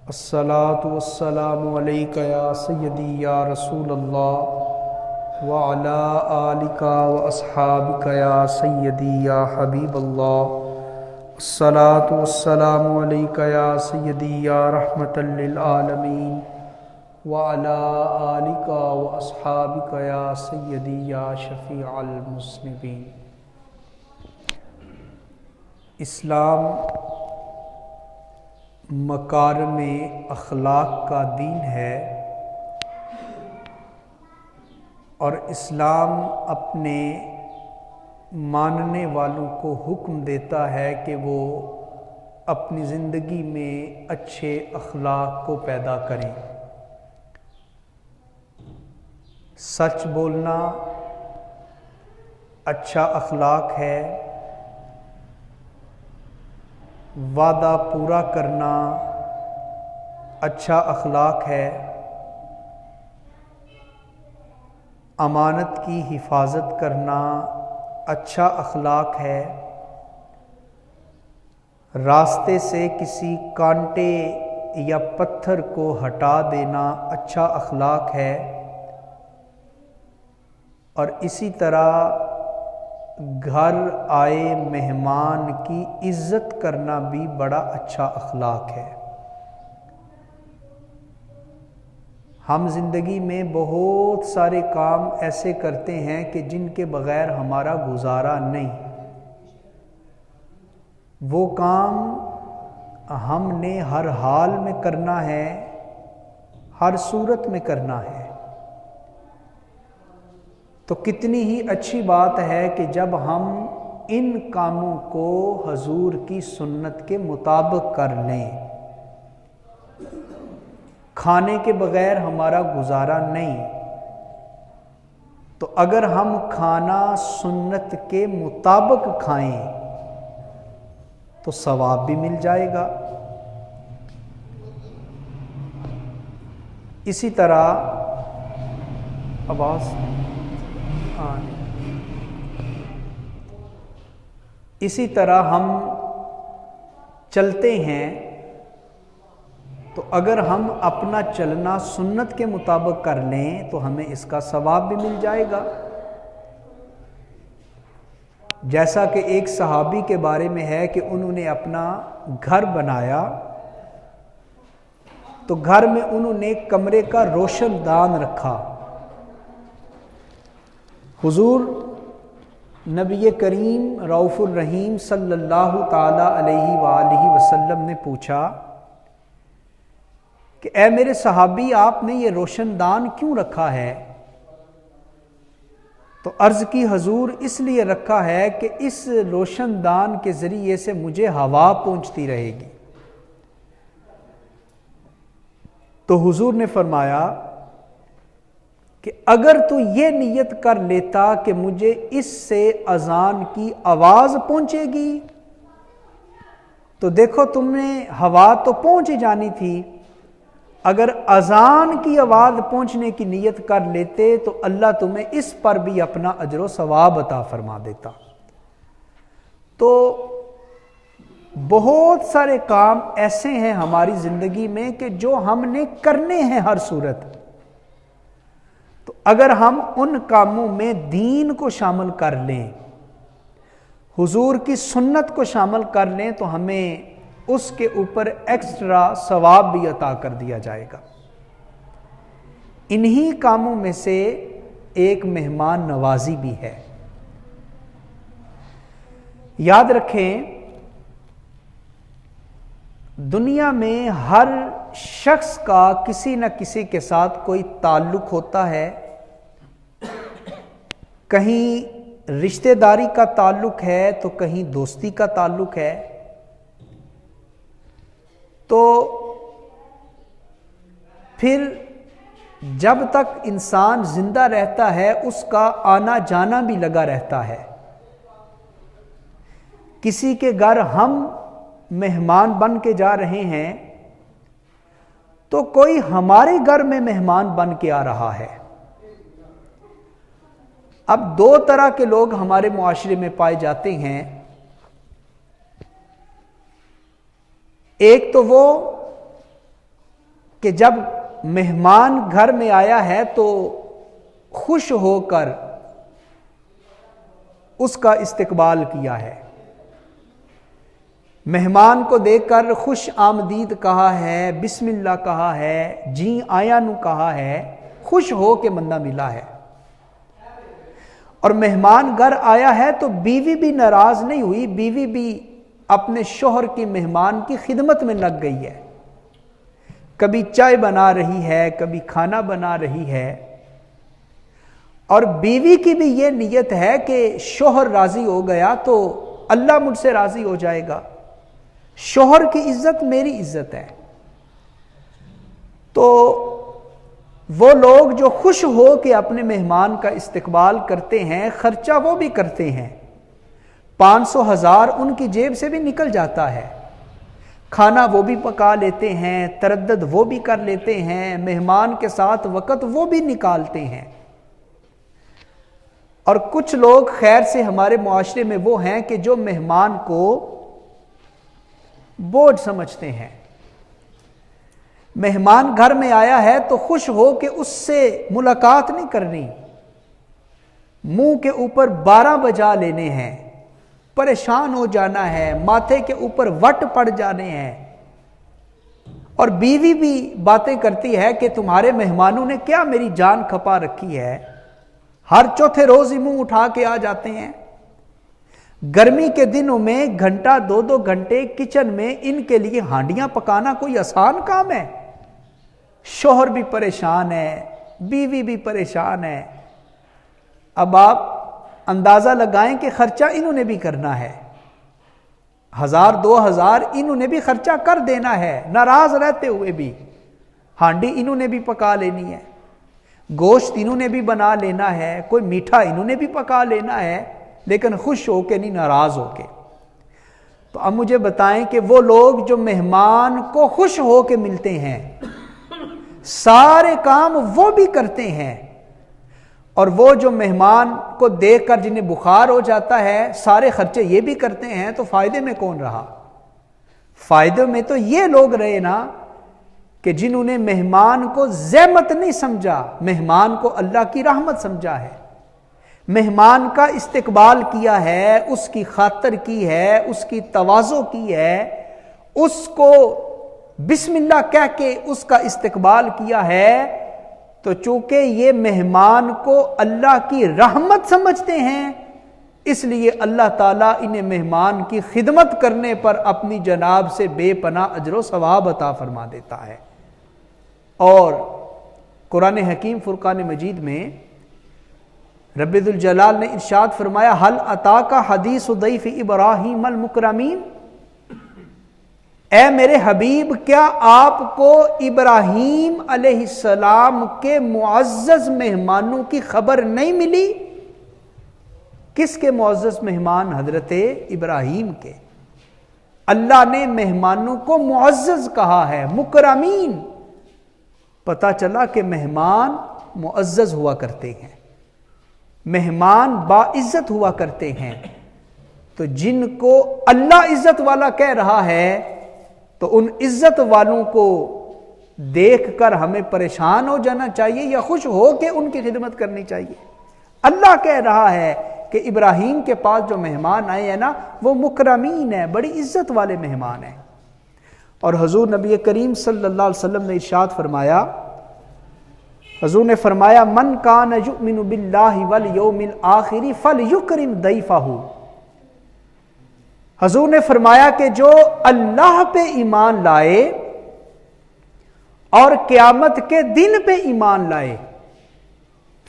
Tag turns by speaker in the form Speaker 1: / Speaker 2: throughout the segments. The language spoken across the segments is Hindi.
Speaker 1: अस्सलातु वस्सलामु अलैका या सय्यदी या रसूल अल्लाह व अला आलिका व अस्हाबिका या सय्यदी या हबीब अल्लाह। अस्सलातु वस्सलामु अलैका या सय्यदी या रहमतल लिल आलमीन व अला आलिका व अस्हाबिका या सय्यदी या शफीअल मुज़निबीन। इस्लाम मकारिम अखलाक का दीन है और इस्लाम अपने मानने वालों को हुक्म देता है कि वो अपनी ज़िंदगी में अच्छे अखलाक को पैदा करें। सच बोलना अच्छा अखलाक है, वादा पूरा करना अच्छा अखलाक है, अमानत की हिफाजत करना अच्छा अखलाक है, रास्ते से किसी कांटे या पत्थर को हटा देना अच्छा अखलाक है और इसी तरह घर आए मेहमान की इज़्ज़त करना भी बड़ा अच्छा अखलाक है। हम ज़िंदगी में बहुत सारे काम ऐसे करते हैं कि जिनके बग़ैर हमारा गुजारा नहीं। वो काम हमने हर हाल में करना है, हर सूरत में करना है। तो कितनी ही अच्छी बात है कि जब हम इन कामों को हजूर की सुन्नत के मुताबिक कर लें। खाने के बगैर हमारा गुजारा नहीं, तो अगर हम खाना सुन्नत के मुताबिक खाएं तो सवाब भी मिल जाएगा। इसी तरह आवाज़ इसी तरह हम चलते हैं तो अगर हम अपना चलना सुन्नत के मुताबिक कर लें तो हमें इसका सवाब भी मिल जाएगा। जैसा कि एक सहाबी के बारे में है कि उन्होंने अपना घर बनाया तो घर में उन्होंने कमरे का रोशनदान रखा। हुजूर नबी करीम रऊफ़ुर रहीम सल्लल्लाहु ताला अलैहि वसल्लम ने पूछा कि ए मेरे सहाबी, आपने ये रोशनदान क्यों रखा है? तो अर्ज़ की हुजूर इसलिए रखा है कि इस रोशनदान के ज़रिए से मुझे हवा पहुंचती रहेगी। तो हुजूर ने फरमाया कि अगर तू ये नियत कर लेता कि मुझे इससे अजान की आवाज़ पहुंचेगी, तो देखो तुमने हवा तो पहुंच ही जानी थी। अगर अजान की आवाज़ पहुंचने की नियत कर लेते तो अल्लाह तुम्हें इस पर भी अपना अजर सवाब अता फरमा देता। तो बहुत सारे काम ऐसे हैं हमारी ज़िंदगी में कि जो हमने करने हैं हर सूरत। तो अगर हम उन कामों में दीन को शामिल कर लें, हुजूर की सुन्नत को शामिल कर लें, तो हमें उसके ऊपर एक्स्ट्रा सवाब भी अता कर दिया जाएगा। इन्हीं कामों में से एक मेहमान नवाजी भी है। याद रखें, दुनिया में हर शख्स का किसी न किसी के साथ कोई ताल्लुक होता है। कहीं रिश्तेदारी का ताल्लुक है तो कहीं दोस्ती का ताल्लुक है। तो फिर जब तक इंसान जिंदा रहता है उसका आना जाना भी लगा रहता है। किसी के घर हम मेहमान बन के जा रहे हैं तो कोई हमारे घर में मेहमान बन के आ रहा है। अब दो तरह के लोग हमारे मुआशरे में पाए जाते हैं। एक तो वो कि जब मेहमान घर में आया है तो खुश होकर उसका इस्तकबाल किया है। मेहमान को देखकर खुश आमदीद कहा है, बिस्मिल्लाह कहा है, जी आया नु कहा है, खुश हो के बंदा मिला है। और मेहमान घर आया है तो बीवी भी नाराज नहीं हुई, बीवी भी अपने शोहर की मेहमान की खिदमत में लग गई है। कभी चाय बना रही है, कभी खाना बना रही है, और बीवी की भी ये नीयत है कि शोहर राजी हो गया तो अल्लाह मुझसे राजी हो जाएगा, शोहर की इज्जत मेरी इज्जत है। तो वो लोग जो खुश हो के अपने मेहमान का इस्तकबाल करते हैं, खर्चा वो भी करते हैं, 500,000 उनकी जेब से भी निकल जाता है, खाना वो भी पका लेते हैं, तरद्दद वो भी कर लेते हैं, मेहमान के साथ वक़्त वो भी निकालते हैं। और कुछ लोग खैर से हमारे मुआशरे में वो हैं कि जो मेहमान को बोझ समझते हैं। मेहमान घर में आया है तो खुश हो कि उससे मुलाकात नहीं करनी, मुंह के ऊपर 12 बजा लेने हैं, परेशान हो जाना है, माथे के ऊपर वट पड़ जाने हैं। और बीवी भी बातें करती है कि तुम्हारे मेहमानों ने क्या मेरी जान खपा रखी है, हर चौथे रोज ही मुंह उठा के आ जाते हैं। गर्मी के दिनों में घंटा 2-2 घंटे किचन में इनके लिए हांडियां पकाना कोई आसान काम है। शोहर भी परेशान है, बीवी भी परेशान है। अब आप अंदाजा लगाएं कि खर्चा इन्होंने भी करना है, 1000-2000 इन्होंने भी खर्चा कर देना है, नाराज रहते हुए भी। हांडी इन्होंने भी पका लेनी है, गोश्त इन्होंने भी बना लेना है, कोई मीठा इन्होंने भी पका लेना है, लेकिन खुश होके नहीं, नाराज होके। तो अब मुझे बताएं कि वो लोग जो मेहमान को खुश होके मिलते हैं, सारे काम वो भी करते हैं, और वो जो मेहमान को देखकर जिन्हें बुखार हो जाता है, सारे खर्चे ये भी करते हैं, तो फायदे में कौन रहा? फायदे में तो ये लोग रहे ना कि जिन्होंने मेहमान को ज़हमत नहीं समझा, मेहमान को अल्लाह की रहमत समझा है, मेहमान का इस्तकबाल किया है, उसकी खातर की है, उसकी तवाज़ो की है, उसको बिस्मिल्लाह कह के उसका इस्तकबाल किया है। तो चूंकि ये मेहमान को अल्लाह की रहमत समझते हैं, इसलिए अल्लाह ताला इन्हें मेहमान की खिदमत करने पर अपनी जनाब से बेपनाह अजर सवाब अता फरमा देता है। और कुरान हकीम फुरकान मजीद में रब्बुल जलाल ने इरशाद फरमाया, हल अता का हदीस दैफ इब्राहीम अल मुकरमीन, ए मेरे हबीब क्या आपको इब्राहीम अलैहिस्सलाम के मुअज़्ज़ज़ मेहमानों की खबर नहीं मिली? किसके मुअज़्ज़ज़ मेहमान? हजरते इब्राहीम के। अल्लाह ने मेहमानों को मुअज़्ज़ज़ कहा है, मुकरमीन। पता चला कि मेहमान मुअज़्ज़ज़ हुआ करते हैं, मेहमान बाइज्जत हुआ करते हैं। तो जिनको अल्लाह इज्जत वाला कह रहा है, तो उन इज्जत वालों को देखकर हमें परेशान हो जाना चाहिए या खुश हो के उनकी खिदमत करनी चाहिए? अल्लाह कह रहा है कि इब्राहीम के पास जो मेहमान आए हैं ना, वो मुकरमीन है, बड़ी इज्जत वाले मेहमान हैं। और हुजूर नबी करीम सल्लल्लाहु अलैहि वसल्लम ने इरशाद फरमाया, हुजूर ने फरमाया, मन कान युमिनु बिल्लाहि वल यौमिल आखिरी फलयुकरिम दैफहु। हुजूर ने फरमाया कि जो अल्लाह पे ईमान लाए और क़यामत के दिन पे ईमान लाए,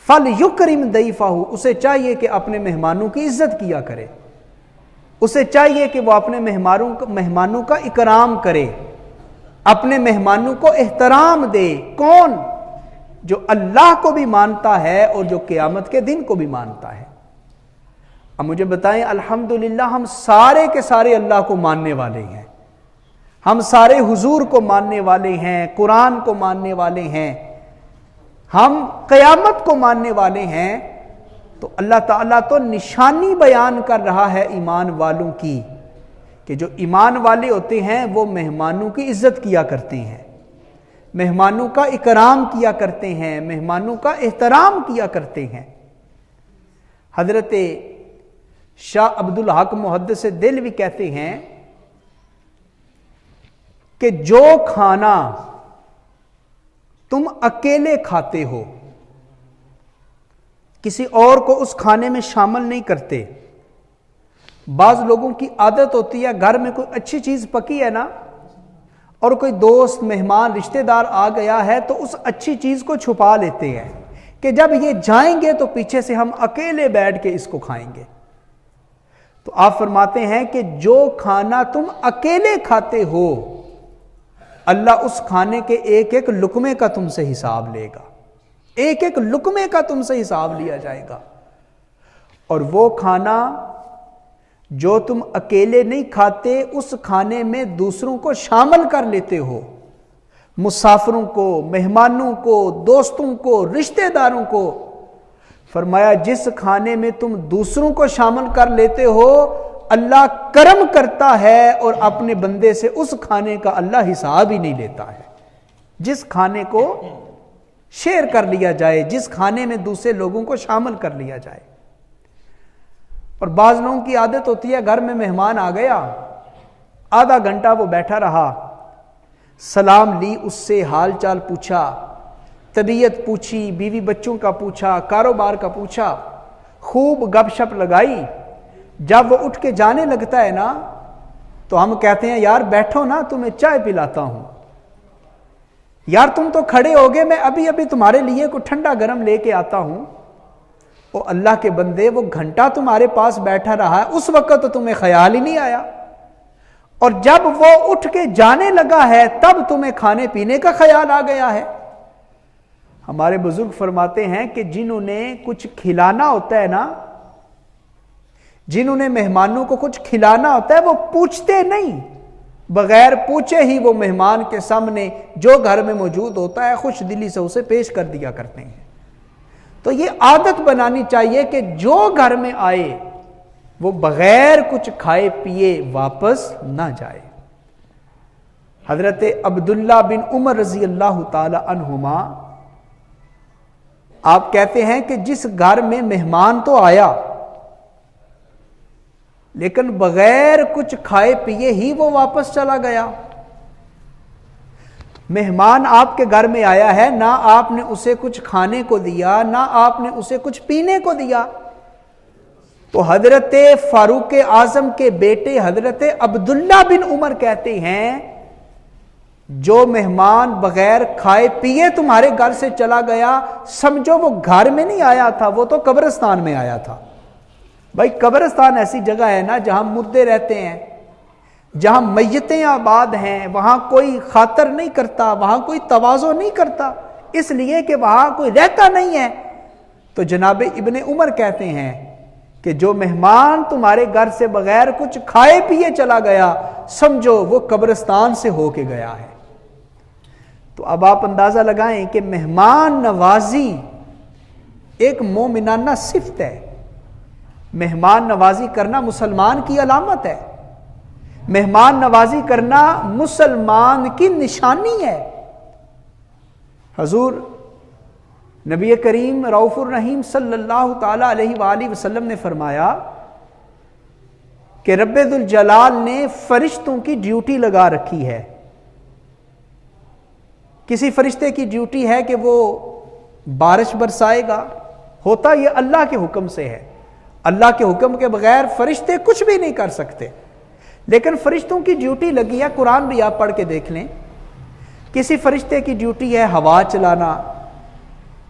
Speaker 1: फलयुकरिम दैफहु, उसे चाहिए कि अपने मेहमानों की इज्जत किया करे, उसे चाहिए कि वो अपने मेहमानों का इकराम करे, अपने मेहमानों को एहतराम दे। कौन? जो अल्लाह को भी मानता है और जो क़यामत के दिन को भी मानता है। अब मुझे बताएं, अल्हम्दुलिल्लाह हम सारे के सारे अल्लाह को मानने वाले हैं, हम सारे हुजूर को मानने वाले हैं, कुरान को मानने वाले हैं, हम क़यामत को मानने वाले हैं। तो अल्लाह ताला तो निशानी बयान कर रहा है ईमान वालों की, कि जो ईमान वाले होते हैं वो मेहमानों की इज्जत किया करते हैं, मेहमानों का इकराम किया करते हैं, मेहमानों का एहतराम किया करते हैं। हजरत शाह अब्दुल हक मुहद्दिस देहलवी कहते हैं कि जो खाना तुम अकेले खाते हो, किसी और को उस खाने में शामिल नहीं करते। बाज लोगों की आदत होती है, घर में कोई अच्छी चीज पकी है ना, और कोई दोस्त, मेहमान, रिश्तेदार आ गया है तो उस अच्छी चीज को छुपा लेते हैं कि जब ये जाएंगे तो पीछे से हम अकेले बैठ के इसको खाएंगे। तो आप फरमाते हैं कि जो खाना तुम अकेले खाते हो, अल्लाह उस खाने के एक एक लुकमे का तुमसे हिसाब लेगा, एक एक लुकमे का तुमसे हिसाब लिया जाएगा। और वो खाना जो तुम अकेले नहीं खाते, उस खाने में दूसरों को शामिल कर लेते हो, मुसाफिरों को, मेहमानों को, दोस्तों को, रिश्तेदारों को। फरमाया जिस खाने में तुम दूसरों को शामिल कर लेते हो, अल्लाह करम करता है और अपने बंदे से उस खाने का अल्लाह हिसाब ही नहीं लेता है। जिस खाने को शेयर कर लिया जाए, जिस खाने में दूसरे लोगों को शामिल कर लिया जाए। और बाज लोगों की आदत होती है, घर में मेहमान आ गया, आधा घंटा वो बैठा रहा, सलाम ली, उससे हाल चाल पूछा, तबीयत पूछी, बीवी बच्चों का पूछा, कारोबार का पूछा, खूब गपशप लगाई। जब वो उठ के जाने लगता है ना, तो हम कहते हैं यार बैठो ना, तुम्हें चाय पिलाता हूं। यार तुम तो खड़े हो गए, मैं अभी अभी तुम्हारे लिए कुछ ठंडा गरम लेके आता हूं। ओ अल्लाह के बंदे, वो घंटा तुम्हारे पास बैठा रहा है, उस वक्त तो तुम्हें ख्याल ही नहीं आया, और जब वो उठ के जाने लगा है तब तुम्हें खाने पीने का ख्याल आ गया है। हमारे बुजुर्ग फरमाते हैं कि जिन्होंने कुछ खिलाना होता है ना, जिन्होंने मेहमानों को कुछ खिलाना होता है, वो पूछते नहीं, बगैर पूछे ही वो मेहमान के सामने जो घर में मौजूद होता है खुश दिली से उसे पेश कर दिया करते हैं। तो ये आदत बनानी चाहिए कि जो घर में आए वो बगैर कुछ खाए पिए वापस ना जाए। हजरत अब्दुल्ला बिन उमर रजी अल्लाह ताला अन्हुमा आप कहते हैं कि जिस घर में मेहमान तो आया, लेकिन बगैर कुछ खाए पिए ही वो वापस चला गया। मेहमान आपके घर में आया है, ना आपने उसे कुछ खाने को दिया, ना आपने उसे कुछ पीने को दिया। तो हजरत फारूक आजम के बेटे हजरत अब्दुल्ला बिन उमर कहते हैं, जो मेहमान बगैर खाए पिए तुम्हारे घर से चला गया, समझो वो घर में नहीं आया था, वो तो कब्रिस्तान में आया था। भाई कब्रिस्तान ऐसी जगह है ना जहां मुर्दे रहते हैं, जहां मैयतें आबाद हैं, वहां कोई खातर नहीं करता, वहां कोई तवाज़ो नहीं करता, इसलिए कि वहां कोई रहता नहीं है। तो जनाब इब्ने उमर कहते हैं कि जो मेहमान तुम्हारे घर से बगैर कुछ खाए पिए चला गया, समझो वो कब्रिस्तान से होके गया है। तो अब आप अंदाजा लगाएं कि मेहमान नवाजी एक मोमिनाना सिफ्त है। मेहमान नवाजी करना मुसलमान की अलामत है, मेहमान नवाजी करना मुसलमान की निशानी है। हजूर नबी करीम रऊफुर रहीम सल्लल्लाहु ताला अलैहि वसल्लम ने फरमाया कि रब्बुल जलाल ने फरिश्तों की ड्यूटी लगा रखी है। किसी फरिश्ते की ड्यूटी है कि वो बारिश बरसाएगा, होता ये अल्लाह के हुक्म से है। अल्लाह के हुक्म के बगैर फरिश्ते कुछ भी नहीं कर सकते, लेकिन फरिश्तों की ड्यूटी लगी है। कुरान भी आप पढ़ के देख लें, किसी फरिश्ते की ड्यूटी है हवा चलाना,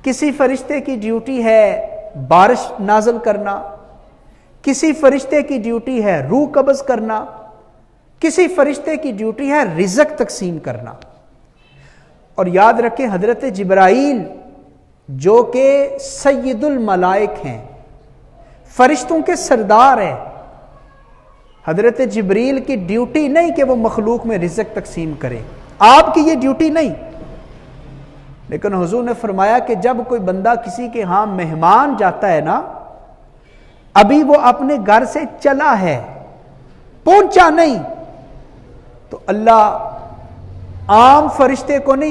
Speaker 1: किसी फरिश्ते की ड्यूटी है बारिश नाज़िल करना, किसी फरिश्ते की ड्यूटी है रूह कब्ज़ करना, किसी फरिश्ते की ड्यूटी है रिज़्क तकसीम करना। और याद रखें हजरत जिब्राइल जो कि सय्यदुल मलाइक हैं, फरिश्तों के सरदार हैं, हजरत जिब्रील की ड्यूटी नहीं कि वो मखलूक में रिज़्क तकसीम करें, आपकी ये ड्यूटी नहीं। लेकिन हुजूर ने फरमाया कि जब कोई बंदा किसी के यहां मेहमान जाता है ना, अभी वो अपने घर से चला है, पहुंचा नहीं, तो अल्लाह आम फरिश्ते को नहीं